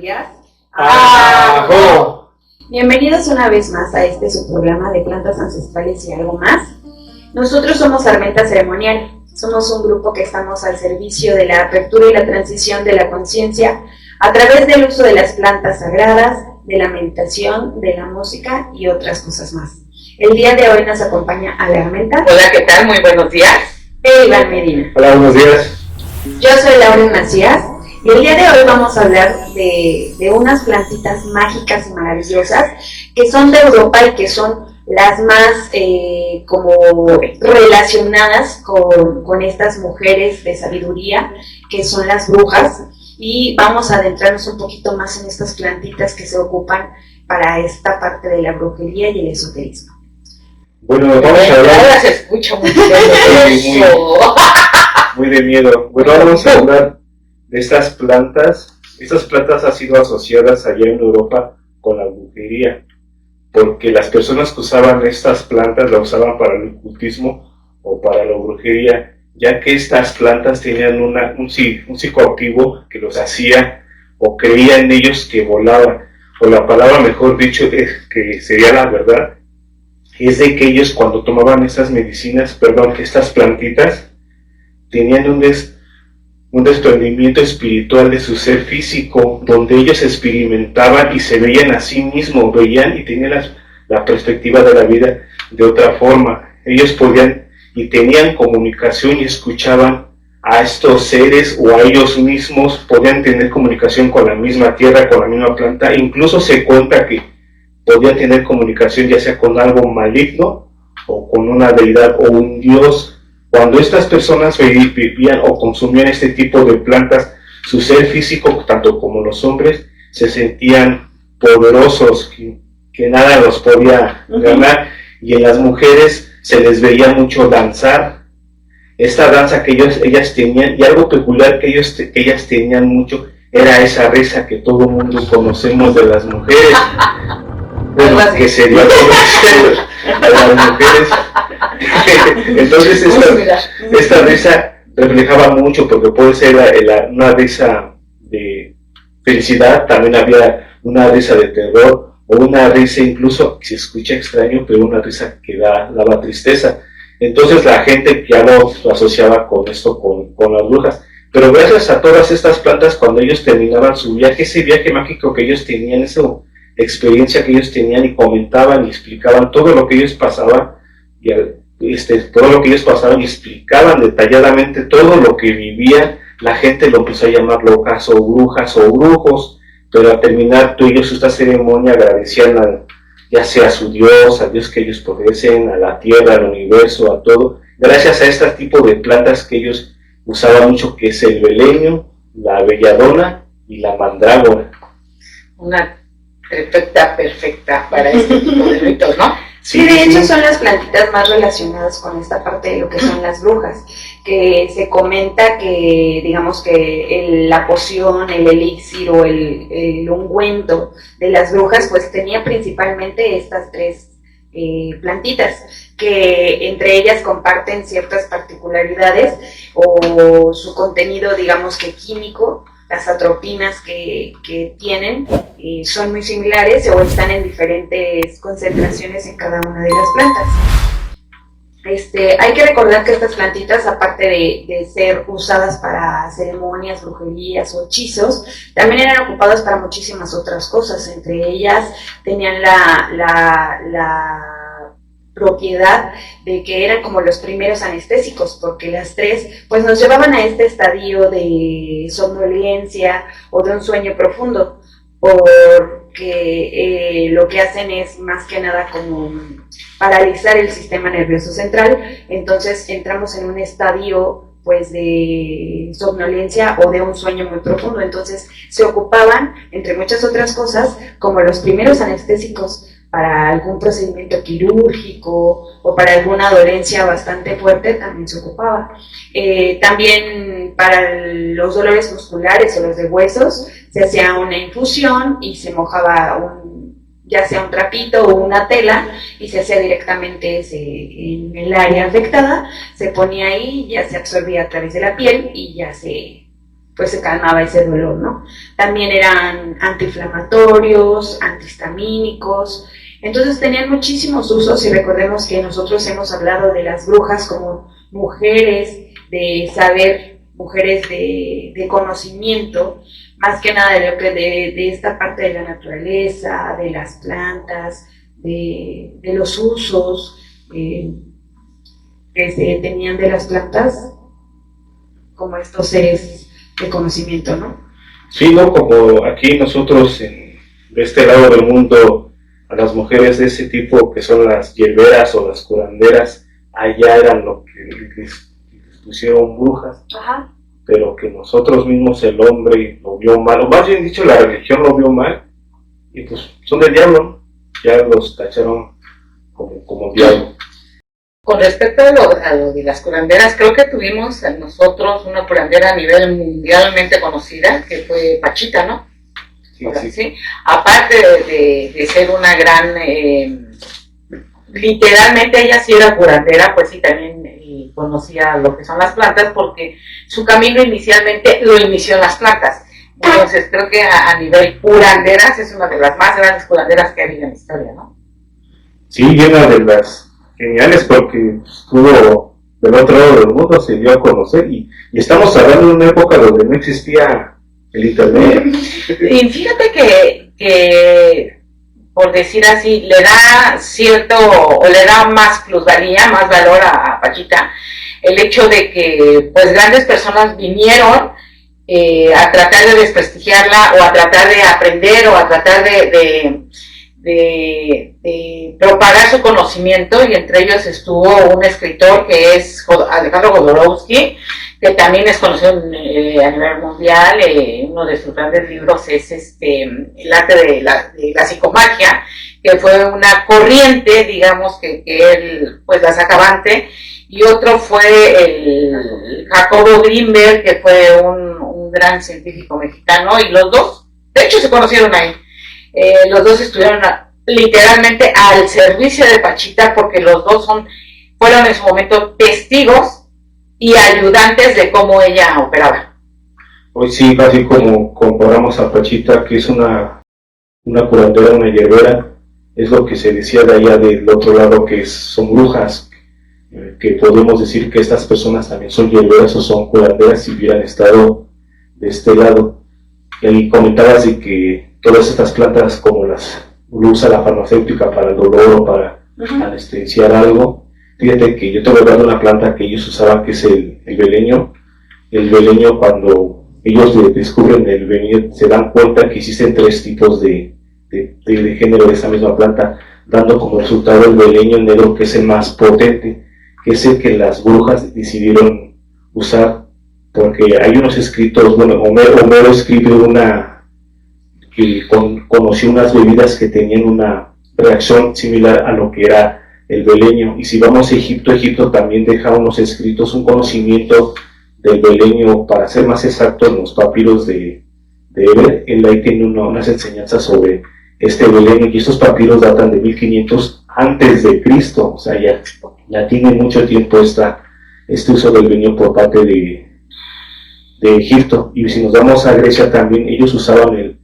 días. ¡Ajo! Bienvenidos una vez más a su programa de plantas ancestrales y algo más. Nosotros somos Armenta Ceremonial. Somos un grupo que estamos al servicio de la apertura y la transición de la conciencia a través del uso de las plantas sagradas, de la meditación, de la música y otras cosas más. El día de hoy nos acompaña Ale Armenta. Hola, ¿qué tal? Muy buenos días. E Iván Medina. Hola, buenos días. Yo soy Lauren Macías y el día de hoy vamos a hablar de unas plantitas mágicas y maravillosas que son de Europa y que son las más como relacionadas con estas mujeres de sabiduría que son las brujas, y vamos a adentrarnos un poquito más en estas plantitas que se ocupan para esta parte de la brujería y el esoterismo. Bueno, vamos a hablar. Ahora se escucha muy Muy de miedo. Bueno, vamos a hablar de estas plantas. Estas plantas han sido asociadas allá en Europa con la brujería, porque las personas que usaban estas plantas las usaban para el ocultismo o para la brujería, ya que estas plantas tenían un psicoactivo que los hacía o creía en ellos que volaban, o la palabra mejor dicho que sería la verdad, es de que ellos cuando tomaban estas estas plantitas, tenían un desprendimiento espiritual de su ser físico, donde ellos experimentaban y se veían a sí mismos, veían y tenían la perspectiva de la vida de otra forma. Ellos podían y tenían comunicación y escuchaban a estos seres o a ellos mismos, podían tener comunicación con la misma tierra, con la misma planta. Incluso se cuenta que podían tener comunicación ya sea con algo maligno o con una deidad o un dios. Cuando estas personas vivían o consumían este tipo de plantas, su ser físico, tanto como los hombres, se sentían poderosos, que nada los podía ganar, y en las mujeres se les veía mucho danzar, esta danza que ellas tenían, y algo peculiar que ellas tenían mucho, era esa risa que todo el mundo conocemos de las mujeres, bueno, que sería conocer a las mujeres. Entonces esta risa reflejaba mucho, porque puede ser una risa de felicidad, también había una risa de terror, o una risa incluso, que se escucha extraño, pero una risa que daba tristeza. Entonces la gente ya lo asociaba con esto, con las brujas. Pero gracias a todas estas plantas, cuando ellos terminaban su viaje, ese viaje mágico que ellos tenían, esa experiencia que ellos tenían, y comentaban y explicaban todo lo que ellos pasaban, todo lo que ellos pasaban y explicaban detalladamente todo lo que vivían, la gente lo empezó a llamar locas o brujas o brujos. Pero al terminar ellos esta ceremonia agradecían ya sea a su Dios, al Dios que ellos padecen, a la tierra, al universo, a todo, gracias a este tipo de plantas que ellos usaban mucho, que es el beleño, la belladona y la mandrágora. Una perfecta para este tipo de ritos, ¿no? Sí, de hecho son las plantitas más relacionadas con esta parte de lo que son las brujas, que se comenta que, digamos que la poción, el elixir o el ungüento de las brujas, pues tenía principalmente estas tres plantitas, que entre ellas comparten ciertas particularidades o su contenido, digamos que químico. Las atropinas que tienen son muy similares o están en diferentes concentraciones en cada una de las plantas. Hay que recordar que estas plantitas, aparte de ser usadas para ceremonias, brujerías o hechizos, también eran ocupadas para muchísimas otras cosas. Entre ellas tenían la propiedad de que eran como los primeros anestésicos, porque las tres pues nos llevaban a este estadio de somnolencia o de un sueño profundo, porque lo que hacen es más que nada como paralizar el sistema nervioso central. Entonces entramos en un estadio pues de somnolencia o de un sueño muy profundo. Entonces se ocupaban, entre muchas otras cosas, como los primeros anestésicos para algún procedimiento quirúrgico o para alguna dolencia bastante fuerte, también se ocupaba. También para los dolores musculares o los de huesos se hacía una infusión y se mojaba ya sea un trapito o una tela, y se hacía directamente en el área afectada, se ponía ahí, ya se absorbía a través de la piel y ya se pues se calmaba ese dolor, ¿no? También eran antiinflamatorios, antihistamínicos, entonces tenían muchísimos usos y recordemos que nosotros hemos hablado de las brujas como mujeres de saber, mujeres de conocimiento, más que nada de esta parte de la naturaleza, de las plantas, de los usos que se tenían de las plantas, como estos seres de conocimiento, ¿no? Sí, ¿no? Como aquí nosotros de este lado del mundo, a las mujeres de ese tipo que son las hierberas o las curanderas, allá eran lo que les pusieron brujas. Ajá. Pero que nosotros mismos, el hombre, lo vio mal, o más bien dicho, la religión lo vio mal, y pues son del diablo, ya los tacharon como diablo. Con respecto a lo de las curanderas, creo que tuvimos nosotros una curandera a nivel mundialmente conocida, que fue Pachita, ¿no? Sí. ¿Sí? Aparte de ser una gran, literalmente ella sí era curandera, pues sí, también conocía lo que son las plantas, porque su camino inicialmente lo inició en las plantas. Entonces creo que a nivel curanderas es una de las más grandes curanderas que ha habido en la historia, ¿no? Sí, una de las geniales, porque estuvo del otro lado del mundo, se dio a conocer, y estamos hablando de una época donde no existía el internet. Y fíjate que por decir así, le da cierto, o le da más plusvalía, más valor a Pachita, el hecho de que pues grandes personas vinieron a tratar de desprestigiarla, o a tratar de aprender, o a tratar de propagar su conocimiento, y entre ellos estuvo un escritor que es Alejandro Jodorowsky, que también es conocido a nivel mundial. Uno de sus grandes libros es el arte de la psicomagia, que fue una corriente, digamos, que él pues la saca avante, y otro fue el Jacobo Grinberg, que fue un gran científico mexicano, y los dos, de hecho, se conocieron ahí. Los dos estuvieron literalmente al servicio de Pachita, porque los dos fueron en su momento testigos y ayudantes de cómo ella operaba. Hoy sí, así como comparamos a Pachita, que es una curandera, una hierbera, es lo que se decía de allá del otro lado, que son brujas, que podemos decir que estas personas también son hierberas o son curanderas si hubieran estado de este lado. Y comentabas de que todas estas plantas, como lo usa la farmacéutica para el dolor o para anestesiar algo. Fíjate que yo te voy a hablar de una planta que ellos usaban, que es el beleño. El beleño, cuando ellos descubren el beleño, se dan cuenta que existen 3 tipos de género de esa misma planta, dando como resultado el beleño negro, que es el más potente, que es el que las brujas decidieron usar, porque hay unos escritos, bueno, Homero escribe que conoció unas bebidas que tenían una reacción similar a lo que era el beleño. Y si vamos a Egipto también deja unos escritos, un conocimiento del beleño, para ser más exacto, en los papiros de Eber. Él ahí tiene unas enseñanzas sobre este beleño, y estos papiros datan de 1500 antes de Cristo, o sea, ya tiene mucho tiempo este uso del beleño por parte de Egipto. Y si nos vamos a Grecia también, ellos usaban el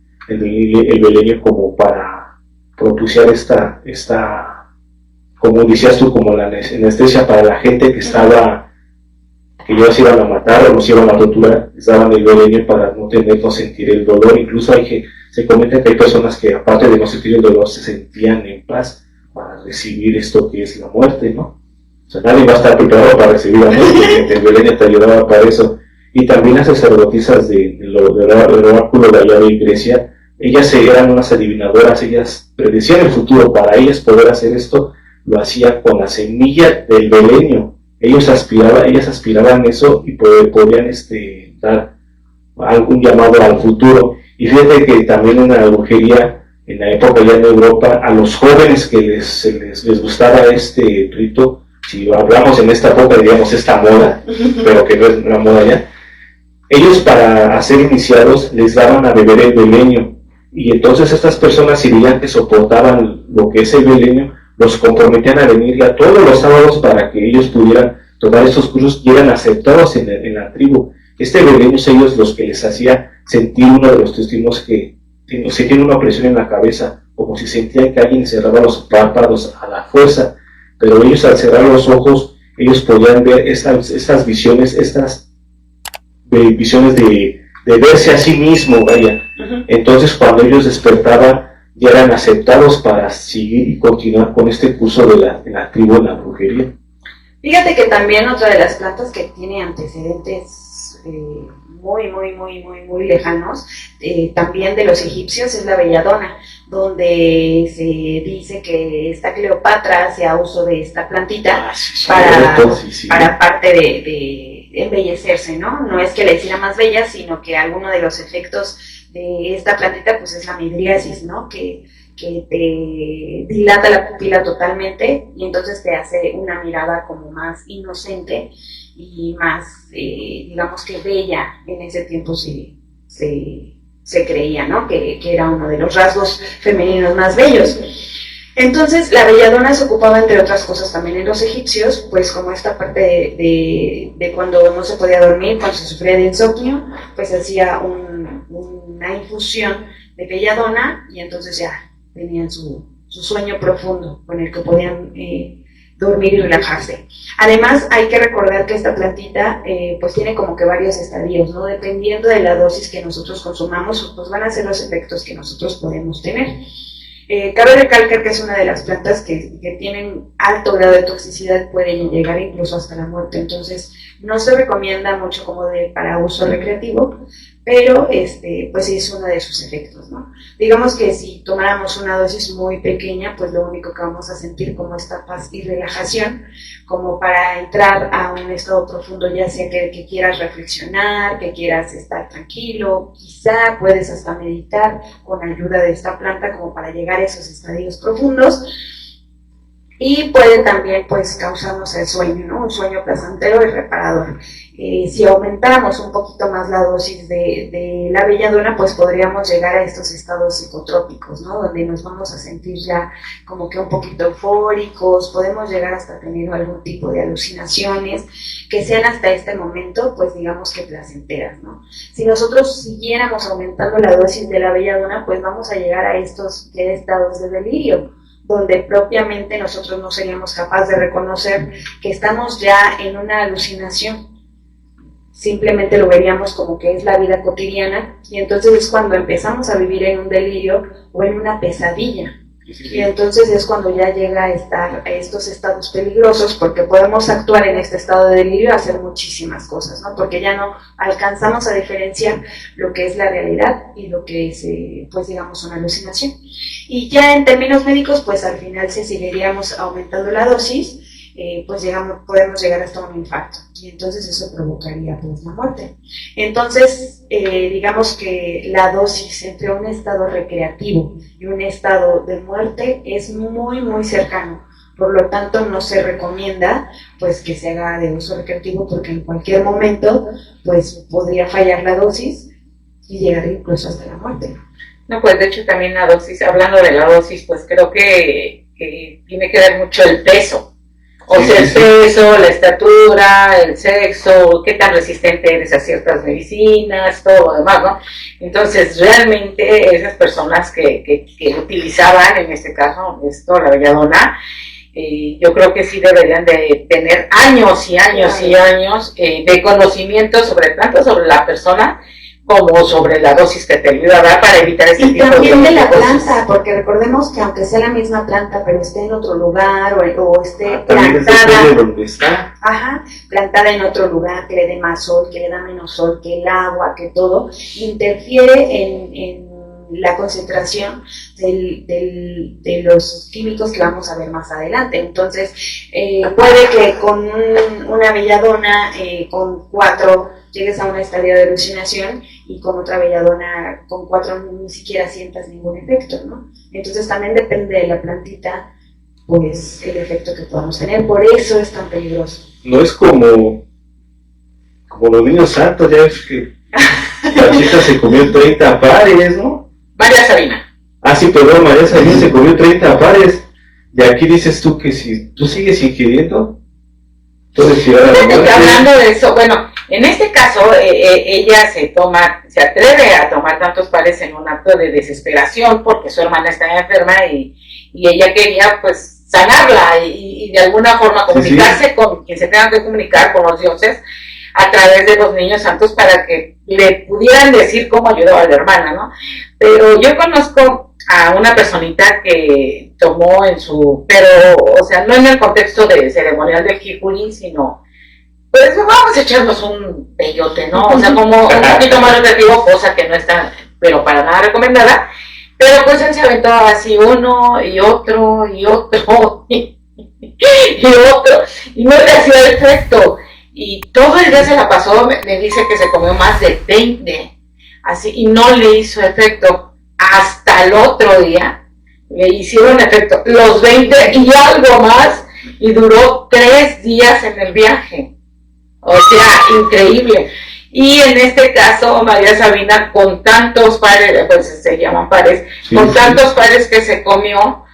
beleño como para propiciar esta, como decías tú, como la anestesia para la gente que ellos se iban a matar o los iban a torturar, les daban el beleño para no sentir el dolor. Incluso se comenta que hay personas que, aparte de no sentir el dolor, se sentían en paz para recibir esto que es la muerte, ¿no? O sea, nadie va a estar preparado para recibir la muerte, el beleño te ayudaba para eso. Y también las sacerdotisas del oráculo de allá de Grecia, ellas eran unas adivinadoras, ellas predecían el futuro. Para ellas poder hacer esto, lo hacían con la semilla del beleño. Ellas aspiraban eso, y podían dar algún llamado al futuro. Y fíjate que también en la brujería, en la época ya en Europa, a los jóvenes que les gustaba este rito, si hablamos en esta época, digamos esta moda, pero que no es una moda ya, ellos, para ser iniciados, les daban a beber el beleño, y entonces estas personas, si veían que soportaban lo que es el beleño, los comprometían a venir ya todos los sábados para que ellos pudieran tomar estos cursos y eran aceptados en la tribu. Este veneno es ellos los que les hacía sentir uno de los testigos que sentían una presión en la cabeza, como si sentían que alguien cerraba los párpados a la fuerza, pero ellos al cerrar los ojos, ellos podían ver estas visiones, visiones de verse a sí mismo, vaya. Entonces cuando ellos despertaban, ya eran aceptados para seguir y continuar con este curso de la tribu de la brujería. Fíjate que también otra de las plantas que tiene antecedentes muy lejanos, también de los egipcios, es la belladona, donde se dice que esta Cleopatra hacía uso de esta plantita para parte de embellecerse, ¿no? No es que la hiciera más bella, sino que alguno de los efectos de esta plantita pues es la midriasis, ¿no? Que te dilata la pupila totalmente y entonces te hace una mirada como más inocente y más, digamos que bella. En ese tiempo se creía, ¿no? Que era uno de los rasgos femeninos más bellos. Entonces la belladona se ocupaba, entre otras cosas, también en los egipcios, pues como esta parte de cuando no se podía dormir, cuando se sufría de insomnio, pues hacía una infusión de belladona y entonces ya tenían su sueño profundo con el que podían dormir y relajarse. Además, hay que recordar que esta plantita pues tiene como que varios estadios, ¿no? Dependiendo de la dosis que nosotros consumamos, pues van a ser los efectos que nosotros podemos tener. Cabe recalcar que es una de las plantas que tienen alto grado de toxicidad, pueden llegar incluso hasta la muerte, entonces no se recomienda mucho como para uso recreativo, pero pues sí es uno de sus efectos, ¿no? Digamos que si tomáramos una dosis muy pequeña, pues lo único que vamos a sentir como esta paz y relajación, como para entrar a un estado profundo, ya sea que quieras reflexionar, que quieras estar tranquilo, quizá puedes hasta meditar con ayuda de esta planta como para llegar a esos estadios profundos. Y puede también pues causarnos el sueño, ¿no? Un sueño placentero y reparador. Si aumentamos un poquito más la dosis de la belladona, pues podríamos llegar a estos estados psicotrópicos, ¿no? Donde nos vamos a sentir ya como que un poquito eufóricos, podemos llegar hasta tener algún tipo de alucinaciones que sean hasta este momento, pues digamos que placenteras, ¿no? Si nosotros siguiéramos aumentando la dosis de la belladona, pues vamos a llegar a estos estados de delirio, donde propiamente nosotros no seríamos capaces de reconocer que estamos ya en una alucinación. Simplemente lo veríamos como que es la vida cotidiana y entonces es cuando empezamos a vivir en un delirio o en una pesadilla. Y entonces es cuando ya llega a estar a estos estados peligrosos, porque podemos actuar en este estado de delirio, hacer muchísimas cosas, ¿no? Porque ya no alcanzamos a diferenciar lo que es la realidad y lo que es, pues digamos, una alucinación. Y ya en términos médicos, pues al final si seguiríamos aumentando la dosis, pues podemos llegar hasta un infarto y entonces eso provocaría pues la muerte. Entonces digamos que la dosis entre un estado recreativo y un estado de muerte es muy cercano, por lo tanto no se recomienda pues que se haga de uso recreativo, porque en cualquier momento pues podría fallar la dosis y llegar incluso hasta la muerte. No, pues de hecho también la dosis, hablando de la dosis, pues creo que tiene que ver mucho el peso. O sea, el peso, la estatura, el sexo, qué tan resistente eres a ciertas medicinas, todo lo demás, ¿no? Entonces, realmente esas personas que utilizaban, en este caso, la belladona, yo creo que sí deberían de tener años y años y años de conocimiento tanto sobre la persona como sobre la dosis que te ayuda a dar para evitar este tipo de cosas. Y también de la planta, porque recordemos que aunque sea la misma planta, pero esté en otro lugar o esté plantada, donde está. Plantada en otro lugar, que le dé más sol, que le da menos sol, que el agua, que todo, interfiere en la concentración de los químicos que vamos a ver más adelante. Entonces, puede que con una belladona, con 4 llegues a un estadio de alucinación y con otra belladona con 4 ni siquiera sientas ningún efecto, ¿no? Entonces también depende de la plantita, pues el efecto que podamos tener, por eso es tan peligroso. No es como los niños santos, ya ves que la chica se comió 30 pares, ¿no? María Sabina. Sí, perdón, María Sabina se comió 30 pares, y aquí dices tú que si tú sigues ingiriendo, entonces hablando de eso, bueno, En este caso, ella se atreve a tomar tantos pares en un acto de desesperación porque su hermana está enferma y ella quería pues sanarla y de alguna forma comunicarse con quien se tenga que comunicar, con los dioses, a través de los niños santos para que le pudieran decir cómo ayudaba a la hermana, ¿no? Pero yo conozco a una personita que tomó pero, o sea, no en el contexto de ceremonial del Jicuri, sino, pues vamos a echarnos un peyote, ¿no? O sea, como un poquito más recreativo, cosa que no está, pero para nada recomendada, pero pues él se aventó así uno y otro y otro y otro, y no le hacía efecto. Y todo el día se la pasó, me dice que se comió más de 20, así, y no le hizo efecto. Hasta el otro día le hicieron efecto los 20 y algo más, y duró 3 días en el viaje. O sea, increíble. Y en este caso, María Sabina, con tantos pares, pues se llaman pares, con tantos pares que se comió,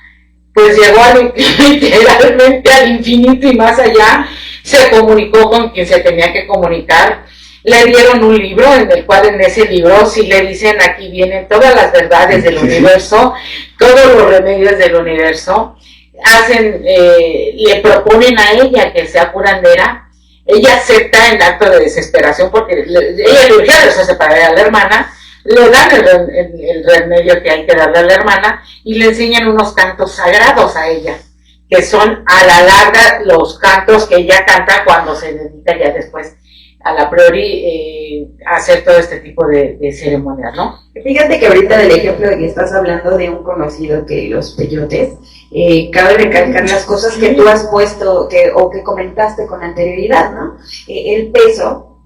pues llegó literalmente al infinito y más allá. Se comunicó con quien se tenía que comunicar, le dieron un libro en el cual en ese libro sí le dicen aquí vienen todas las verdades del universo, todos los remedios del universo, le proponen a ella que sea curandera, ella acepta en acto de desesperación porque ella le urgía separar a la hermana, le dan el remedio que hay que darle a la hermana y le enseñan unos cantos sagrados a ella, que son a la larga los cantos que ella canta cuando se dedica ya después a la priori a hacer todo este tipo de ceremonias, ¿no? Fíjate que ahorita del ejemplo de que estás hablando de un conocido que los peyotes, cabe recalcar las cosas que tú has puesto o que comentaste con anterioridad, ¿no? El peso,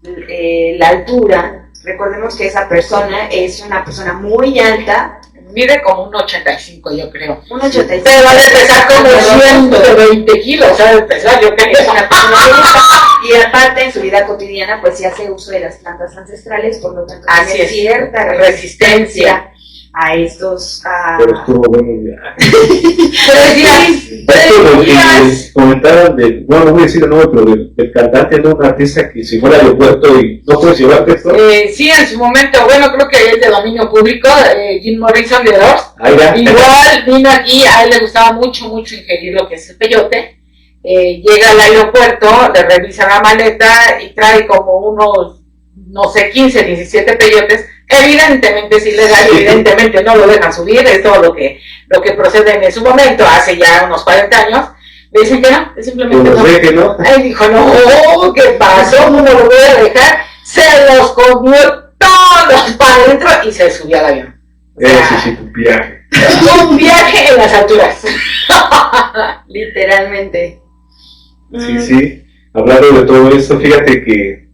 la altura, recordemos que esa persona es una persona muy alta, mide como un 85, yo creo. Un 85. Pero va a pesar como 120 kilos, ¿sabes? Pesar, yo creo. Es una persona y aparte en su vida cotidiana pues se hace uso de las plantas ancestrales, por lo tanto tiene cierta resistencia a estos... Pero estuvo bueno ya. 3 días. Comentaban no voy a decir el nombre, pero del cantante, de un artista que se fue al aeropuerto y no puedes llevarte esto. Sí, en su momento, bueno, creo que es de dominio público, Jim Morrison de Doors. Igual vino aquí, a él le gustaba mucho ingerir lo que es el peyote. Llega al aeropuerto, le revisa la maleta y trae como unos, no sé, 15, 17 peyotes. Evidentemente es ilegal, evidentemente no lo dejan subir, es todo lo que procede en su momento, hace ya unos 40 años. Le dicen que no, simplemente no. Que no. Él dijo, no, ¿qué pasó? No me lo voy a dejar. Se los comió todos para adentro y se subió al avión. Eso sí, un viaje. Un viaje en las alturas. Literalmente. Sí. Hablando de todo esto, fíjate que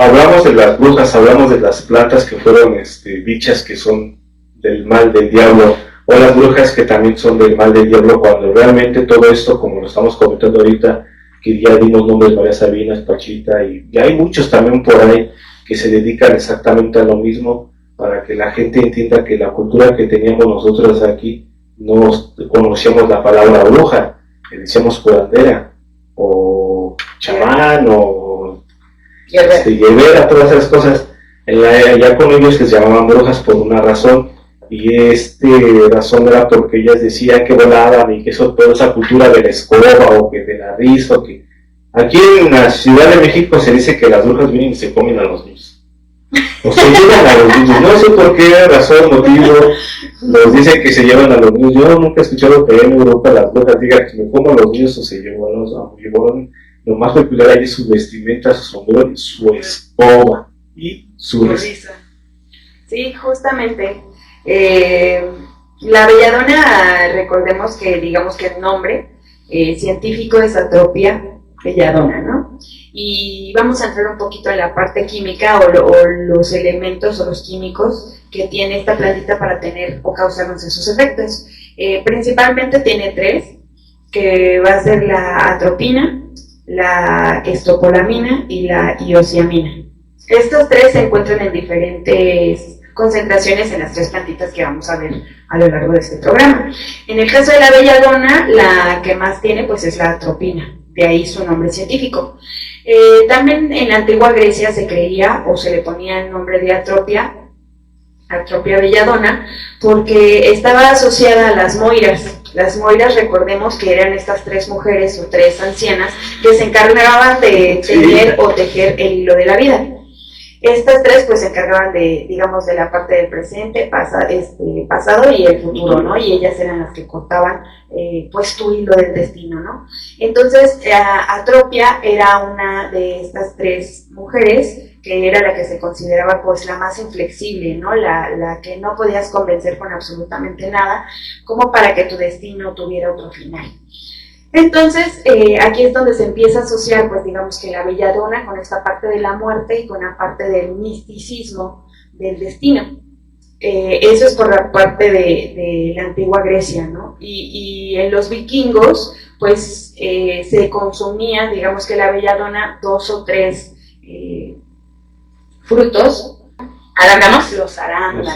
hablamos de las brujas, hablamos de las plantas que fueron bichas que son del mal del diablo, o las brujas que también son del mal del diablo, cuando realmente todo esto, como lo estamos comentando ahorita, que ya dimos nombres, María Sabina, Pachita, y hay muchos también por ahí que se dedican exactamente a lo mismo, para que la gente entienda que la cultura que teníamos nosotros aquí, no conocíamos la palabra bruja, le decíamos curandera, o chamán, o guerrera, todas esas cosas. Ya con ellos que se llamaban brujas por una razón, y razón era porque ellas decían que volaban y que eso, toda esa cultura de la escoba o que de la risa, o que aquí en la Ciudad de México se dice que las brujas vienen y se comen a los niños, o se llevan a los niños, no sé por qué razón, motivo, nos dicen que se llevan a los niños. Yo nunca he escuchado que en Europa las brujas digan que me como a los niños o se llevan a los niños. Lo más peculiar ahí es su vestimenta, su sombrero, su escoba y su risa. Sí, justamente. La belladona, recordemos que digamos que el nombre científico es Atropia belladona, ¿no? Y vamos a entrar un poquito en la parte química o los elementos o los químicos que tiene esta plantita para tener o causarnos esos efectos. Principalmente tiene 3, que va a ser la atropina, la escopolamina y la iosiamina. Estos 3 se encuentran en diferentes concentraciones en las 3 plantitas que vamos a ver a lo largo de este programa. En el caso de la belladona, la que más tiene pues es la atropina, de ahí su nombre científico. También en la antigua Grecia se creía o se le ponía el nombre de Atropia belladona, porque estaba asociada a las moiras. Las moiras, recordemos que eran estas 3 mujeres o 3 ancianas que se encargaban de tener o tejer el hilo de la vida. Estas 3 pues se encargaban de, digamos, de la parte del presente, pasado y el futuro, ¿no? Y ellas eran las que cortaban pues tu hilo del destino, ¿no? Entonces Atropia era una de estas 3 mujeres, que era la que se consideraba pues la más inflexible, ¿no? La que no podías convencer con absolutamente nada, como para que tu destino tuviera otro final. Entonces, aquí es donde se empieza a asociar, pues digamos que la belladona con esta parte de la muerte y con la parte del misticismo del destino. Eso es por la parte de la antigua Grecia, ¿no? Y en los vikingos, pues se consumía, digamos que la belladona, 2 o 3 frutos, arándanos, los arándanos,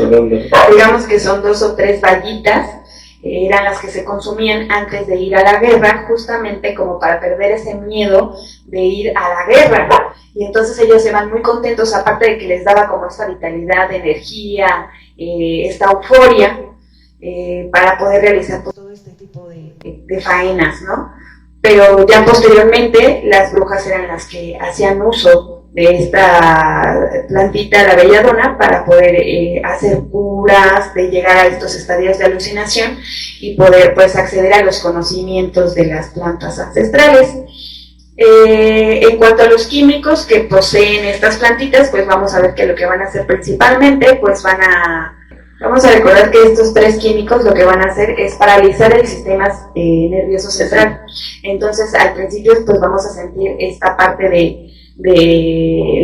digamos que son 2 o 3 bayitas, eran las que se consumían antes de ir a la guerra, justamente como para perder ese miedo de ir a la guerra. Y entonces ellos se van muy contentos, aparte de que les daba como esta vitalidad, energía, esta euforia, para poder realizar todo este tipo de faenas, ¿no? Pero ya posteriormente las brujas eran las que hacían uso de esta plantita, la belladona, para poder hacer curas, de llegar a estos estadios de alucinación y poder pues acceder a los conocimientos de las plantas ancestrales. En cuanto a los químicos que poseen estas plantitas, pues vamos a ver que lo que van a hacer principalmente, pues vamos a recordar que estos 3 químicos lo que van a hacer es paralizar el sistema nervioso central. Entonces al principio pues vamos a sentir esta parte de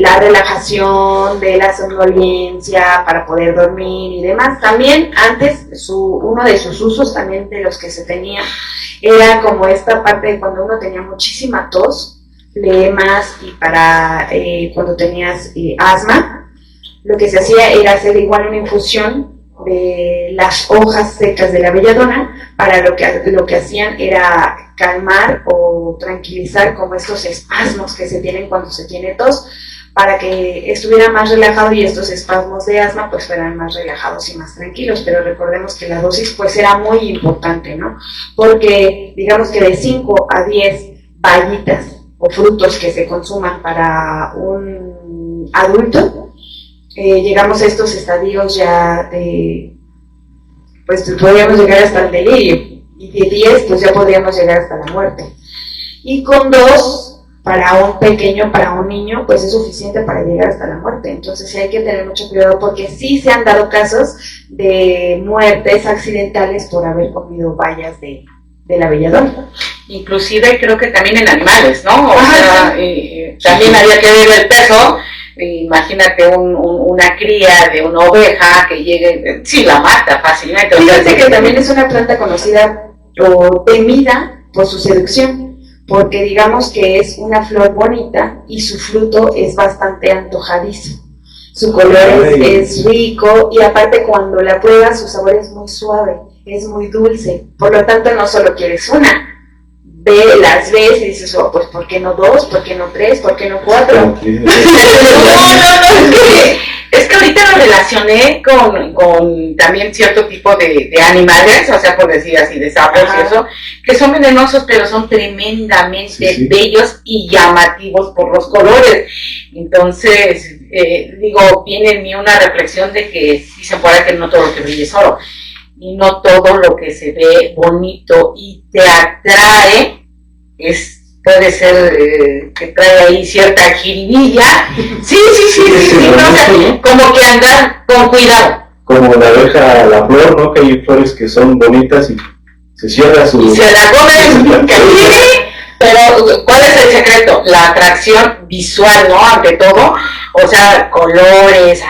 la relajación, de la somnolencia para poder dormir y demás. También antes uno de sus usos también de los que se tenía era como esta parte de cuando uno tenía muchísima tos, flemas y para cuando tenías asma, lo que se hacía era hacer igual una infusión de las hojas secas de la belladona, para lo que hacían era calmar o tranquilizar como estos espasmos que se tienen cuando se tiene tos, para que estuviera más relajado y estos espasmos de asma pues fueran más relajados y más tranquilos. Pero recordemos que la dosis pues era muy importante, ¿no? Porque digamos que de 5 a 10 bayitas o frutos que se consuman para un adulto, llegamos a estos estadios ya pues podríamos llegar hasta el delirio, y de 10 pues ya podríamos llegar hasta la muerte. Y con 2, para un pequeño, para un niño, pues es suficiente para llegar hasta la muerte. Entonces sí hay que tener mucho cuidado, porque sí se han dado casos de muertes accidentales por haber comido bayas de la belladona. Inclusive creo que también en animales, ¿no? O sea, también había que ver el peso. Imagínate una cría de una oveja que llegue, sí, la mata fácilmente. Fíjate que también es una planta conocida o temida por su seducción, porque digamos que es una flor bonita y su fruto es bastante antojadizo. Su color es rico, y aparte cuando la pruebas su sabor es muy suave, es muy dulce. Por lo tanto no solo quieres una, las ves y dices, oh, pues ¿por qué no 2? ¿Por qué no 3? ¿Por qué no 4? No, es que ahorita lo relacioné con también cierto tipo de animales, o sea, por decir así, de sapos y eso, que son venenosos, pero son tremendamente bellos y llamativos por los colores. Entonces, viene en mí una reflexión de que dicen por ahí que no todo lo que brilla es oro, y no todo lo que se ve bonito y te atrae puede ser que trae ahí cierta jiribilla. Sí, no, como que andar con cuidado. Como la abeja, la flor, ¿no? Que hay flores que son bonitas y se cierra su... Y se la comen, pero ¿cuál es el secreto? La atracción visual, ¿no? Ante todo, o sea, colores,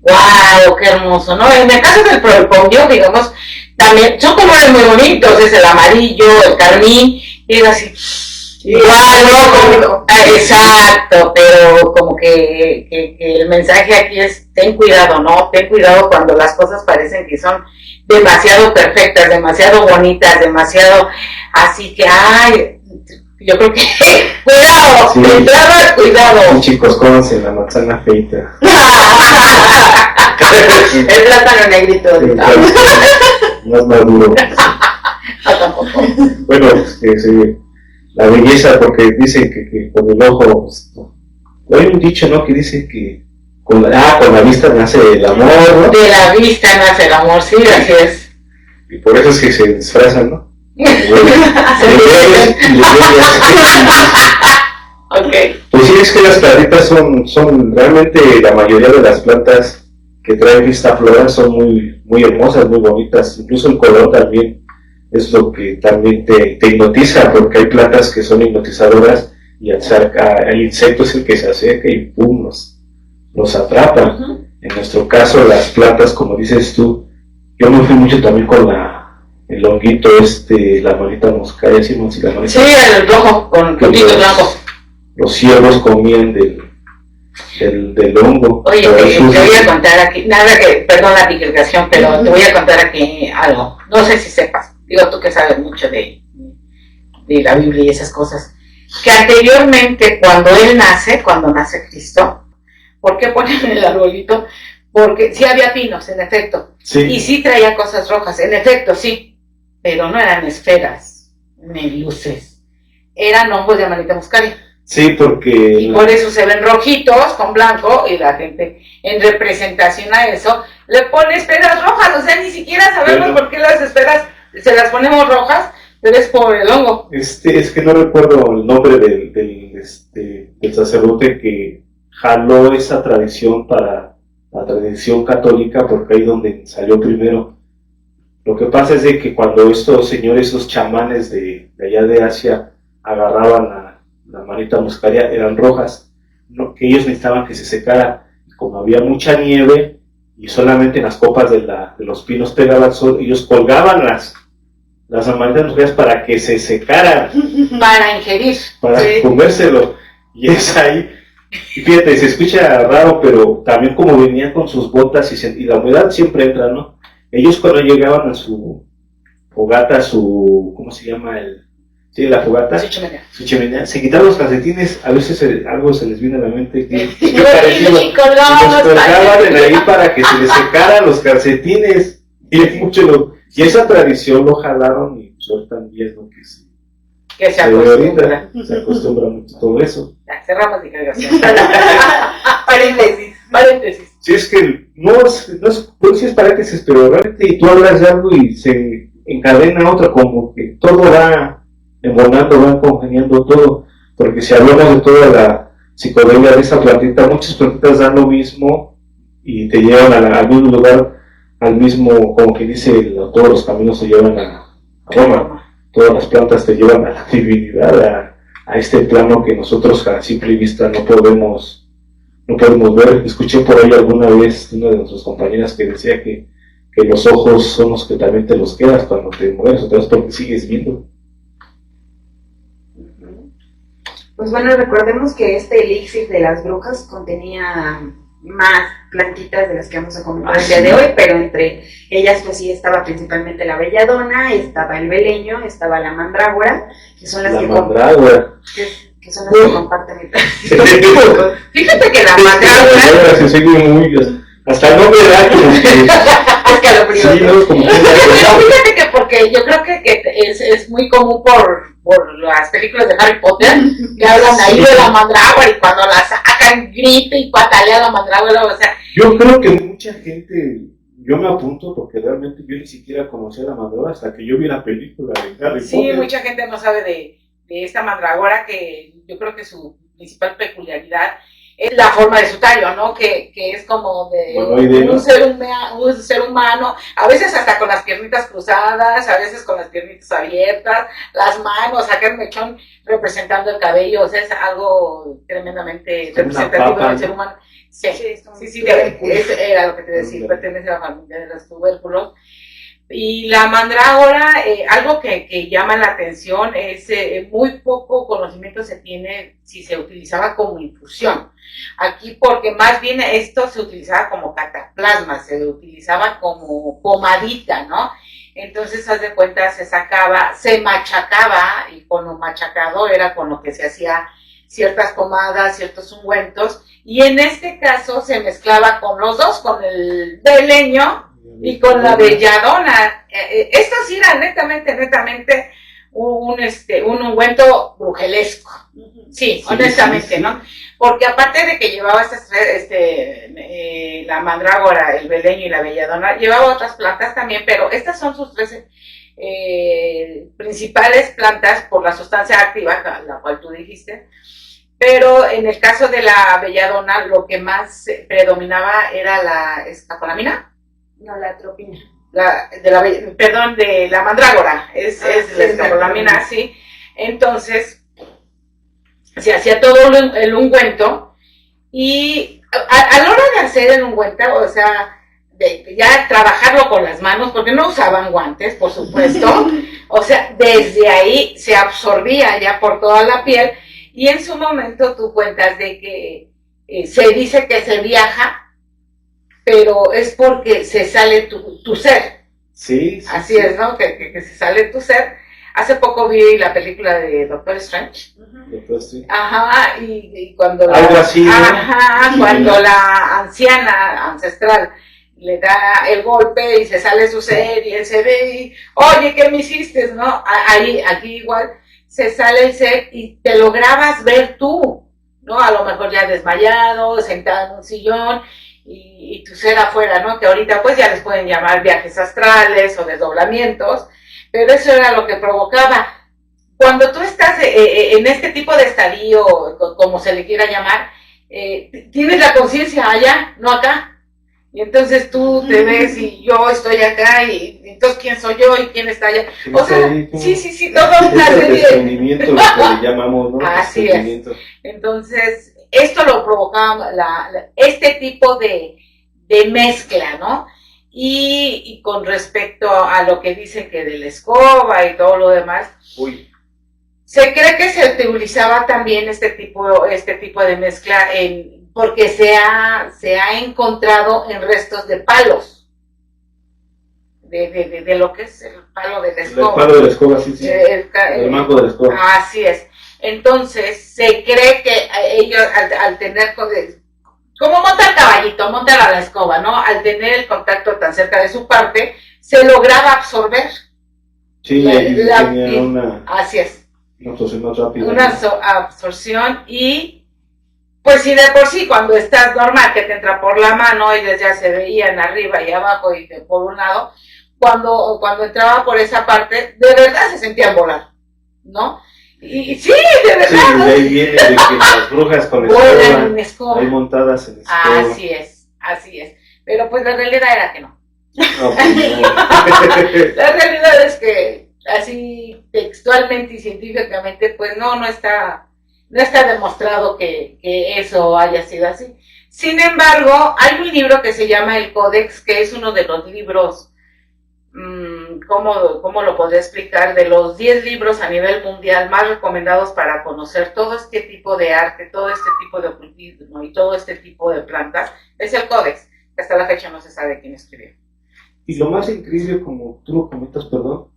wow, qué hermoso, ¿no? En el caso del propondio, digamos, también son colores muy bonitos, es el amarillo, el carmín, y es así, igual, ¿no? Exacto, pero como que el mensaje aquí es, ten cuidado, ¿no? Ten cuidado cuando las cosas parecen que son demasiado perfectas, demasiado bonitas, demasiado, así que, Yo creo que, cuidado, Sí. de entrada, cuidado. Sí, chicos, cómanse la manzana feita. El plátano negrito. Más maduro. Tampoco. Bueno, sí, la belleza, porque dicen que con el ojo, hay un dicho, ¿no? Que dice que con la vista nace el amor, ¿no? De la vista nace el amor, sí, así es. Y por eso es que se disfrazan, ¿no? Ok. Pues sí, es que las plantitas son realmente la mayoría de las plantas que traen esta flora son muy hermosas, muy bonitas. Incluso el color también es lo que también te hipnotiza, porque hay plantas que son hipnotizadoras y el insecto es el que se acerca y pum, los atrapa. En nuestro caso, las plantas, como dices tú, yo me fui mucho también con el honguito la manita moscaya, ¿sí? La manita, Sí, el rojo, con puntitos blancos. los ciervos comían del hongo. Oye, te voy a contar aquí, perdón la divulgación, pero te voy a contar aquí algo. No sé si sepas, digo tú que sabes mucho de la Biblia y esas cosas, que anteriormente cuando nace Cristo, ¿por qué ponen el arbolito? Porque sí había pinos, en efecto, sí. Y sí traía cosas rojas, en efecto, sí, pero no eran esferas, ni luces, eran hongos de Amanita muscaria. Sí, porque... Y por eso se ven rojitos con blanco y la gente en representación a eso le pone esferas rojas, o sea, ni siquiera sabemos por qué las esferas se las ponemos rojas, pero es por el hongo. Es que no recuerdo el nombre del sacerdote que jaló esa tradición para la tradición católica, porque ahí donde salió primero. Lo que pasa es de que cuando estos señores, esos chamanes de allá de Asia, agarraban la manita muscaria, eran rojas, ¿no? Que ellos necesitaban que se secara. Como había mucha nieve y solamente en las copas de los pinos pegaba el sol, ellos colgaban las amanitas muscarias para que se secaran. Para ingerir. Para comérselo. Y es ahí. Y fíjate, se escucha raro, pero también como venían con sus botas y la humedad siempre entra, ¿no? Ellos cuando llegaban a su fogata, ¿cómo se llama? La fogata, su chimenea, se quitaban los calcetines, a veces algo se les viene a la mente y colgaban en ahí para que se les secaran los calcetines, y esa tradición lo jalaron y sueltan bien lo que se acostumbra. Se acostumbra mucho todo eso. Cerramos divulgación. Paréntesis. Sí, es que no es paréntesis, pero realmente tú hablas de algo y se encadena otro, como que todo va embonando, va congeniando todo, porque si hablamos de toda la psicodelia de esa plantita, muchas plantitas dan lo mismo y te llevan al mismo lugar, al mismo, como que dice, todos los caminos te llevan a Roma, todas las plantas te llevan a la divinidad, a este plano que nosotros a simple vista no podemos ver. Escuché por ahí alguna vez una de nuestras compañeras que decía que los ojos son los que también te los quedas cuando te mueres, entonces porque sigues viendo. Pues bueno, recordemos que este elixir de las brujas contenía más plantitas de las que vamos a comentar el día de hoy, pero entre ellas pues sí estaba principalmente la belladona, estaba el beleño, estaba la mandrágora, que son las que comparten el Fíjate que la mandrágora... Hasta no me da como es que lo primero. Sí, no, como fíjate que porque yo creo que es muy común por las películas de Harry Potter que hablan ahí de la mandrágora y cuando la sacan grita y patalea la mandrágora, o sea. Yo creo que mucha gente, yo me apunto porque realmente yo ni siquiera conocía la mandrágora hasta que yo vi la película de Harry Potter. Sí, mucha gente no sabe de esta mandrágora, que yo creo que su principal peculiaridad es la forma de su tallo, ¿no? Que es como de un ser humano, a veces hasta con las piernitas cruzadas, a veces con las piernitas abiertas, las manos, saca el mechón representando el cabello, o sea, es algo tremendamente representativo del ser humano. Sí, era lo que te decía, pertenece a la familia de los tubérculos. Y la mandrágora, algo que llama la atención es muy poco conocimiento se tiene si se utilizaba como infusión. Aquí porque más bien esto se utilizaba como cataplasma, se utilizaba como pomadita, ¿no? Entonces, haz de cuenta, se sacaba, se machacaba, y con lo machacado era con lo que se hacía ciertas pomadas, ciertos ungüentos, y en este caso se mezclaba con los dos, con el beleño y con la belladona. Esto sí era netamente un ungüento brujelesco. Sí, honestamente, ¿no? Porque aparte de que llevaba estas la mandrágora, el beleño y la belladona, llevaba otras plantas también, pero estas son sus tres principales plantas por la sustancia activa, la cual tú dijiste. Pero en el caso de la belladona, lo que más predominaba era la escapolamina. No, la atropina. De la mandrágora, es la escapolamina, sí. Entonces, se hacía todo el ungüento, y a la hora de hacer el ungüento, o sea, de ya trabajarlo con las manos, porque no usaban guantes, por supuesto, o sea, desde ahí se absorbía ya por toda la piel, y en su momento tú cuentas de que se dice que se viaja, pero es porque se sale tu ser. Sí. Así es, ¿no? Que se sale tu ser. Hace poco vi la película de Doctor Strange. Ajá, y cuando algo así, cuando la anciana ancestral le da el golpe y se sale su ser y él se ve y, oye, ¿qué me hiciste? ¿No? Aquí igual se sale el ser y te lo grabas ver tú, ¿no? A lo mejor ya desmayado, sentado en un sillón y tu ser afuera, ¿no? Que ahorita pues ya les pueden llamar viajes astrales o desdoblamientos, pero eso era lo que provocaba. Cuando tú estás en este tipo de estadio, como se le quiera llamar, tienes la conciencia allá, no acá. Y entonces tú te ves y yo estoy acá, y entonces ¿quién soy yo y quién está allá? O sea, sí, todo una serie de desprendimiento, lo que le llamamos, ¿no? Así es. Entonces, esto lo provocaba este tipo de mezcla, ¿no? Y con respecto a lo que dicen que de la escoba y todo lo demás, se cree que se utilizaba también este tipo de mezcla porque se ha encontrado en restos de palos, de lo que es el palo de la escoba. El palo de la escoba, sí. El mango de la escoba. Así es. Entonces, se cree que ellos, al tener, como monta el caballito, monta la escoba, ¿no? Al tener el contacto tan cerca de su parte, se lograba absorber. Sí, tenía una... Así es. Una absorción más rápida. Una absorción, y pues si de por sí cuando estás normal que te entra por la mano, ellos ya se veían arriba y abajo y por un lado, cuando entraba por esa parte, de verdad se sentían volar, ¿no? Y sí, de verdad. Sí, de ahí viene de que las brujas con escoba, ahí montadas en escoba. Así es. Pero pues la realidad era que no. No, pues no. La realidad es que así textualmente y científicamente, pues no está demostrado que eso haya sido así. Sin embargo, hay un libro que se llama El Códex, que es uno de los libros, ¿cómo lo podría explicar? De los 10 libros a nivel mundial más recomendados para conocer todo este tipo de arte, todo este tipo de ocultismo y todo este tipo de plantas, es el Códex, que hasta la fecha no se sabe quién escribió. Y lo más increíble, como tú lo comentas, perdón,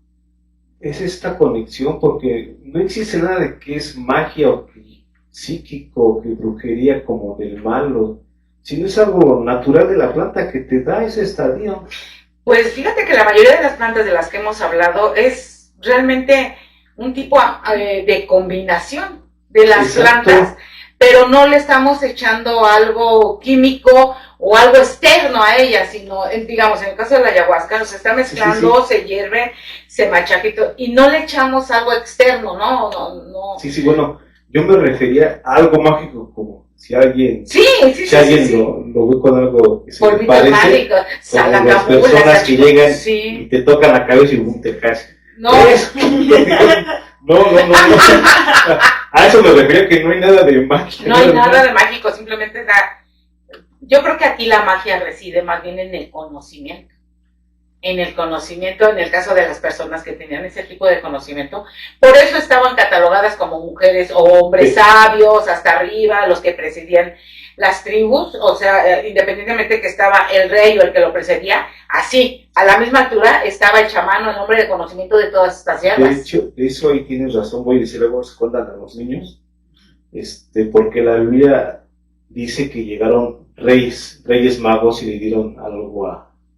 es esta conexión, porque no existe nada de que es magia o que psíquico o que brujería como del malo, sino es algo natural de la planta que te da ese estadio. Pues fíjate que la mayoría de las plantas de las que hemos hablado es realmente un tipo de combinación de las plantas, pero no le estamos echando algo químico o algo externo a ellas, sino, digamos, en el caso de la ayahuasca, se está mezclando, se hierve, se machaca y no le echamos algo externo, ¿no? Sí, bueno, yo me refería a algo mágico, como si alguien, lo ve con algo que se le parece, mágico, como las personas que llegan y te tocan la cabeza y te caes. No. No. A eso me refería, que no hay nada de magia. No hay nada de mágico, simplemente yo creo que aquí la magia reside más bien en el conocimiento, en el conocimiento, en el caso de las personas que tenían ese tipo de conocimiento. Por eso estaban catalogadas como mujeres o hombres sabios, hasta arriba, los que presidían las tribus, o sea, independientemente que estaba el rey o el que lo precedía, así, a la misma altura estaba el chamán o el hombre de conocimiento de todas estas hierbas. De eso ahí tienes razón, voy a decir algo, se escondan a los niños, porque la Biblia dice que llegaron reyes magos y le dieron algo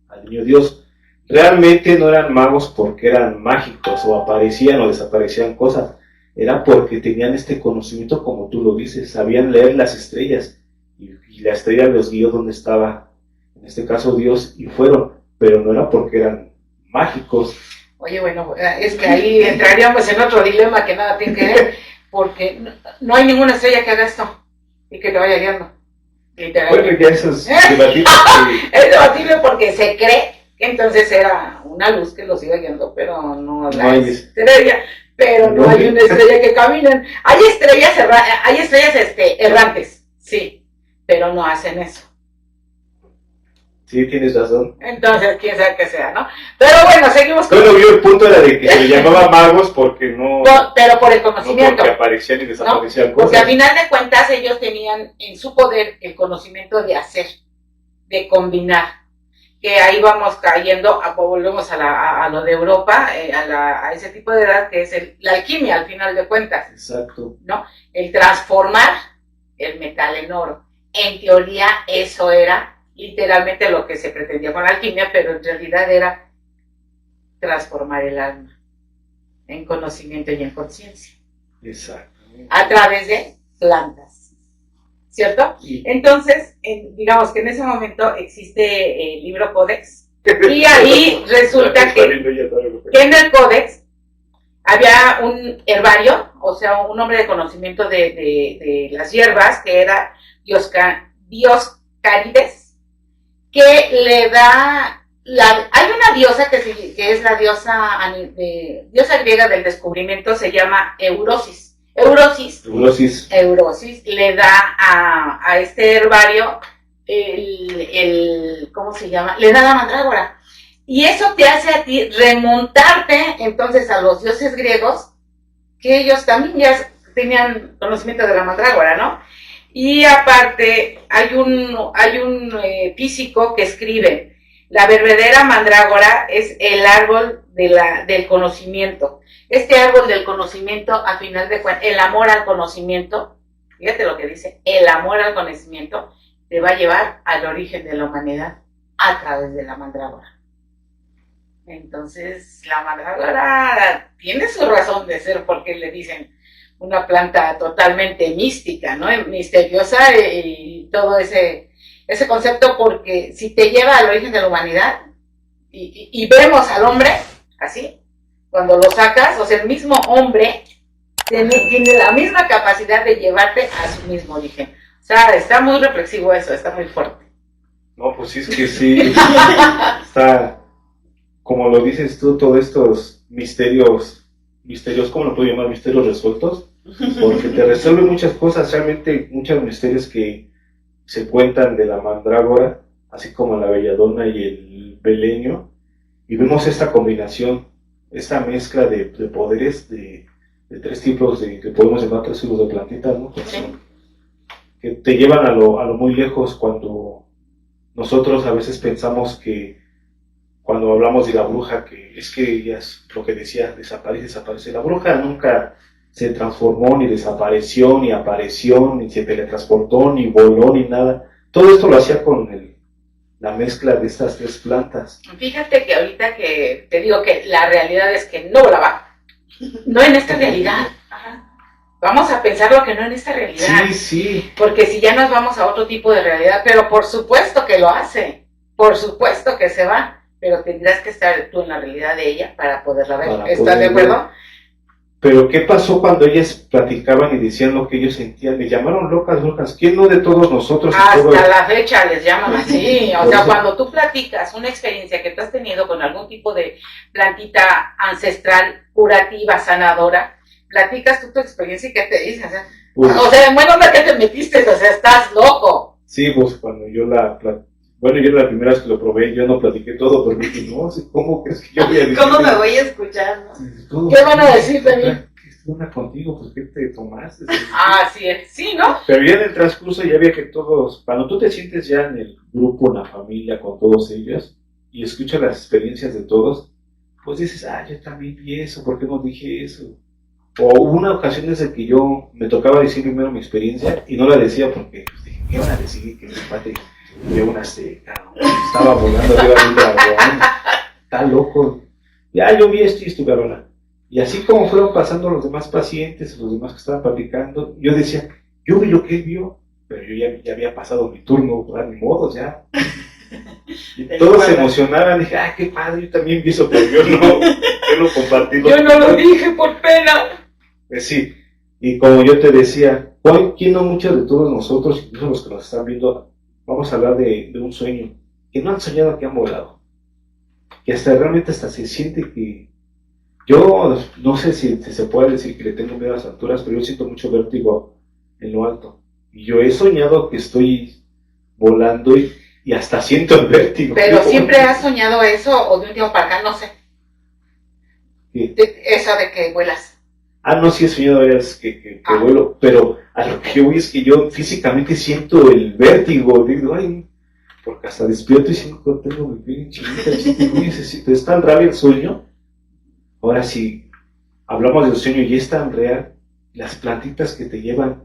al niño Dios. Realmente no eran magos porque eran mágicos o aparecían o desaparecían cosas, era porque tenían este conocimiento, como tú lo dices, sabían leer las estrellas y la estrella los guió donde estaba, en este caso Dios, y fueron, pero no era porque eran mágicos. Oye, bueno, es que ahí entraríamos en otro dilema que nada tiene que ver, porque no hay ninguna estrella que haga esto y que te vaya guiando. Bueno, ya eso es debatible. Es debatible porque se cree que entonces era una luz que los iba guiando, pero no la estrella, pero no hay una estrella que caminen. Hay estrellas errantes, sí, pero no hacen eso. Sí, tienes razón. Entonces, quién sabe qué sea, ¿no? Pero bueno, seguimos con... Bueno, el punto era de que se le llamaba magos porque no... Pero por el conocimiento. No porque aparecían y desaparecían, ¿no? Cosas. Porque al final de cuentas ellos tenían en su poder el conocimiento de hacer, de combinar. Que ahí vamos cayendo, volvemos a lo de Europa, a ese tipo de edad que es la alquimia al final de cuentas. Exacto. ¿No? El transformar el metal en oro. En teoría eso era literalmente lo que se pretendía con la alquimia, pero en realidad era transformar el alma en conocimiento y en conciencia. Exacto. A través de plantas, ¿cierto? Sí. Entonces, digamos que en ese momento existe el libro Códex, y ahí resulta que en el Códex había un herbario, o sea, un hombre de conocimiento de las hierbas, que era Dioscárides, que le da, hay una diosa que es la diosa griega del descubrimiento, se llama Eurosis le da a este herbario ¿cómo se llama? Le da la mandrágora. Y eso te hace a ti remontarte entonces a los dioses griegos, que ellos también ya tenían conocimiento de la mandrágora, ¿no? Y aparte hay un físico que escribe: la verdadera mandrágora es el árbol del conocimiento. Este árbol del conocimiento, a final de cuentas, el amor al conocimiento, fíjate lo que dice, el amor al conocimiento te va a llevar al origen de la humanidad a través de la mandrágora. Entonces, la mandrágora tiene su razón de ser, porque le dicen una planta totalmente mística, ¿no? Misteriosa, y todo ese concepto, porque si te lleva al origen de la humanidad, y vemos al hombre así, cuando lo sacas, o sea, el mismo hombre tiene la misma capacidad de llevarte a su mismo origen. O sea, está muy reflexivo eso, está muy fuerte. No, pues sí, es que sí, está, como lo dices tú, todos estos misterios, ¿cómo lo puedo llamar? Misterios resueltos, porque te resuelven muchas cosas, realmente muchos misterios que se cuentan de la mandrágora, así como la belladona y el beleño, y vemos esta combinación, esta mezcla de poderes de tres tipos que podemos llamar tres tipos de plantitas, ¿no? Sí. Que te llevan a lo muy lejos, cuando nosotros a veces pensamos que cuando hablamos de la bruja, que es que ella es lo que decía, desaparece. La bruja nunca se transformó, ni desapareció, ni apareció, ni se teletransportó, ni voló, ni nada. Todo esto lo hacía con la mezcla de estas tres plantas. Fíjate que ahorita que te digo que la realidad es que no volaba, no en esta realidad. Ajá. Vamos a pensar lo que no en esta realidad. Sí, sí. Porque si ya nos vamos a otro tipo de realidad, pero por supuesto que lo hace, por supuesto que se va, pero tendrás que estar tú en la realidad de ella para poderla ver. ¿Estás de acuerdo? Pero ¿qué pasó cuando ellas platicaban y decían lo que ellos sentían? Les llamaron locas, brujas. ¿Quién no de todos nosotros? Hasta la fecha les llaman así. O sea, cuando tú platicas una experiencia que tú has tenido con algún tipo de plantita ancestral, curativa, sanadora, platicas tú tu experiencia y ¿qué te dicen? O sea, bueno, ¿qué te metiste? O sea, estás loco. Sí, pues cuando yo Bueno, yo la primera vez que lo probé, yo no platiqué todo, porque dije, no, ¿cómo crees que yo voy a decir? ¿Cómo me voy a escuchar, no? ¿Qué van a decir también? ¿Qué onda contigo? Pues, ¿qué te tomaste? Así es, sí, ¿no? Pero ya en el transcurso ya había que todos, cuando tú te sientes ya en el grupo, en la familia, con todos ellos, y escuchas las experiencias de todos, pues dices, yo también vi eso, ¿por qué no dije eso? O hubo una ocasión desde que yo me tocaba decir primero mi experiencia y no la decía porque pues, dije, ¿qué van a decir? Que mi padre vio una azteca, estaba volando arriba de un dragón, está loco. Ya yo vi esto y esto, Carola. Y así como fueron pasando los demás pacientes, los demás que estaban platicando, yo decía, yo vi lo que él vio, pero yo ya había pasado mi turno, ni modo, ya. Y todos se emocionaban, dije, qué padre, yo también vi eso, pero yo no compartí. Yo no lo dije por pena. Sí, y como yo te decía, ¿quién no muchos de todos nosotros, incluso los que nos están viendo, vamos a hablar de un sueño, que no han soñado que han volado? Que realmente se siente que, yo no sé si se puede decir que le tengo miedo a las alturas, pero yo siento mucho vértigo en lo alto. Y yo he soñado que estoy volando y hasta siento el vértigo. Pero siempre has soñado eso, o de un tiempo para acá, no sé. ¿Qué? Eso de que vuelas. No, sí he soñado veces que vuelo, pero a lo que yo voy es que yo físicamente siento el vértigo, digo, porque hasta despierto y siento que tengo mi piel chinita, necesito, es tan real el sueño. Ahora sí, hablamos del sueño y es tan real, las plantitas que te llevan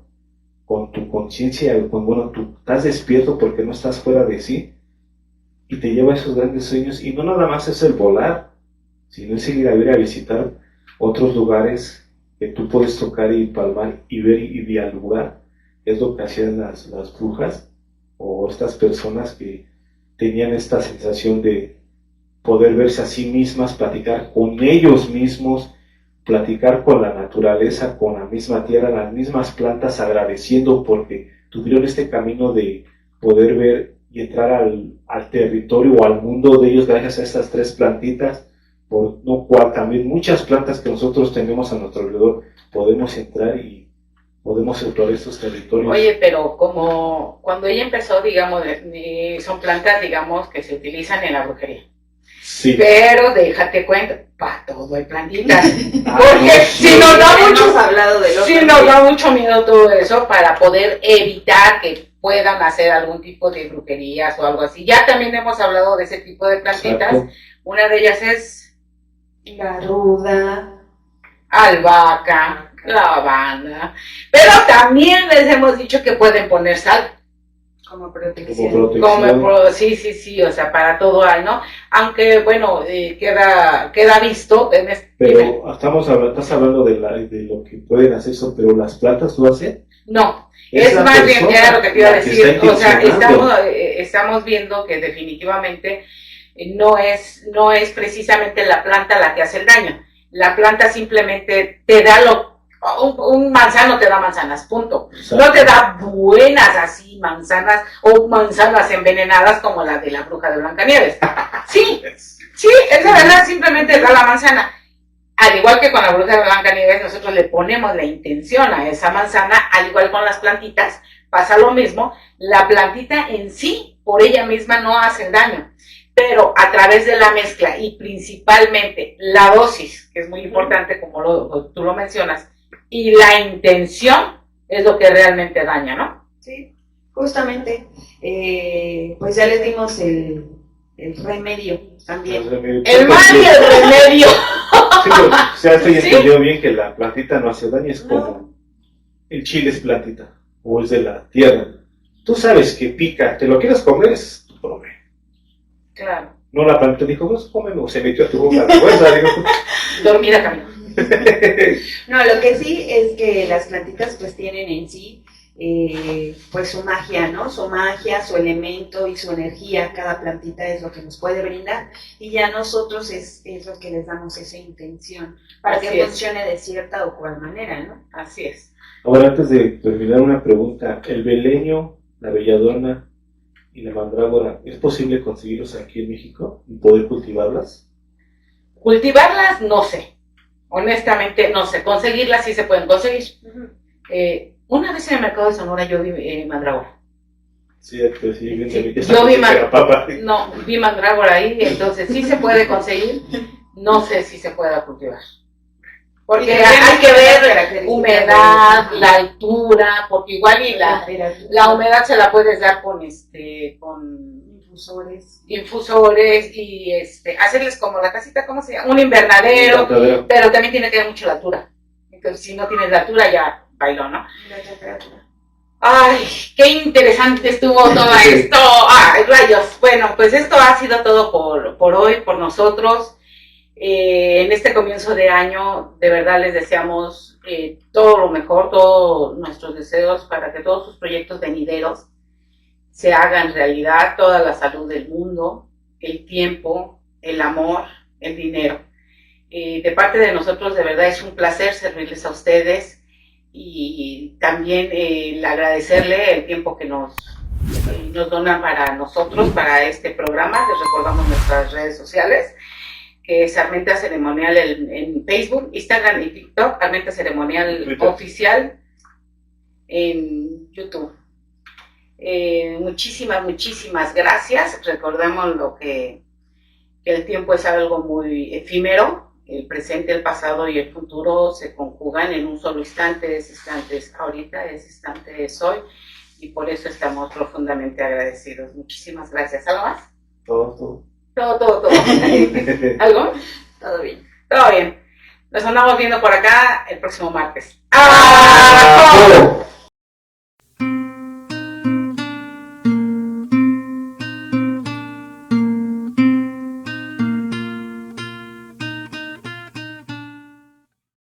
con tu conciencia, tú estás despierto porque no estás fuera de sí, y te lleva a esos grandes sueños, y no nada más es el volar, sino es ir a visitar otros lugares que tú puedes tocar y palmar y ver y dialogar. Es lo que hacían las brujas o estas personas que tenían esta sensación de poder verse a sí mismas, platicar con ellos mismos, platicar con la naturaleza, con la misma tierra, las mismas plantas, agradeciendo porque tuvieron este camino de poder ver y entrar al territorio o al mundo de ellos gracias a estas tres plantitas, por no cual también muchas plantas que nosotros tenemos a nuestro alrededor podemos entrar y podemos explorar estos territorios. Oye, pero como cuando ella empezó, digamos, son plantas, digamos, que se utilizan en la brujería. Sí. Pero déjate cuenta, para todo hay plantitas. Porque si nos da mucho miedo todo eso, para poder evitar que puedan hacer algún tipo de brujerías o algo así. Ya también hemos hablado de ese tipo de plantitas. Exacto. Una de ellas es la ruda, albahaca, lavanda. Pero también les hemos dicho que pueden poner sal. Como protección. Sí, o sea, para todo hay, ¿no? Aunque, bueno, queda visto. Pero estás hablando de lo que pueden hacer eso, pero las plantas lo hacen. No, es más bien, era lo que te iba a decir. O sea, estamos viendo que definitivamente no es precisamente la planta la que hace el daño. La planta simplemente te da un manzano te da manzanas, punto. Exacto. No te da buenas así manzanas o manzanas envenenadas como la de la bruja de Blancanieves. Sí, es la verdad, simplemente da la manzana. Al igual que con la bruja de Blancanieves, nosotros le ponemos la intención a esa manzana, al igual con las plantitas, pasa lo mismo. La plantita en sí, por ella misma, no hace daño. Pero a través de la mezcla y principalmente la dosis, que es muy importante como tú lo mencionas, y la intención es lo que realmente daña, ¿no? Sí, justamente, pues ya les dimos el remedio también. El mal y el remedio. Sí, pero, o sea, esto ya entendió bien que la plantita no hace daño, es como el chile es plantita, o es de la tierra. Tú sabes que pica, te lo quieres comer, es tu problema. Claro. No, la planta dijo, pues cómeme, o se metió a tu boca de fuerza, digo. Dormida camino. No, lo que sí es que las plantitas pues tienen en sí pues su magia, ¿no? Su magia, su elemento y su energía. Cada plantita es lo que nos puede brindar y ya nosotros es lo que les damos esa intención para que funcione de cierta o cual manera, ¿no? Así es. Ahora, antes de terminar, una pregunta. ¿El beleño, la belladona y la mandrágora, es posible conseguirlos aquí en México y poder cultivarlas? Cultivarlas, no sé. Honestamente, no sé. Conseguirlas sí se pueden conseguir. Una vez en el mercado de Sonora yo vi mandrágora. Cierto, sí, bien de Yo vi papa. No, vi mandrágora ahí, entonces sí se puede conseguir, no sé si se pueda cultivar. Porque hay que ver humedad, la altura, porque igual y la humedad se la puedes dar con infusores y hacerles como la casita, ¿cómo se llama? Un invernadero, pero también tiene que dar mucho la altura. Entonces, si no tienes la altura, ya bailó, ¿no? La temperatura. Ay, qué interesante estuvo todo esto. Ay, rayos. Bueno, pues esto ha sido todo por hoy, por nosotros. En este comienzo de año, de verdad les deseamos todo lo mejor, todos nuestros deseos para que todos sus proyectos venideros se hagan realidad, toda la salud del mundo, el tiempo, el amor, el dinero. De parte de nosotros, de verdad es un placer servirles a ustedes y también el agradecerle el tiempo que nos donan para nosotros, para este programa. Les recordamos nuestras redes sociales, que es Armenta Ceremonial en Facebook, Instagram y TikTok, Armenta Ceremonial Oficial en YouTube. Muchísimas gracias. Recordemos que el tiempo es algo muy efímero. El presente, el pasado y el futuro se conjugan en un solo instante. Ese instante es ahorita, ese instante es hoy, y por eso estamos profundamente agradecidos. Muchísimas gracias. ¿Algo más? Todo. ¿Algo? Todo bien. Todo bien. Nos andamos viendo por acá el próximo martes. ¡Ah!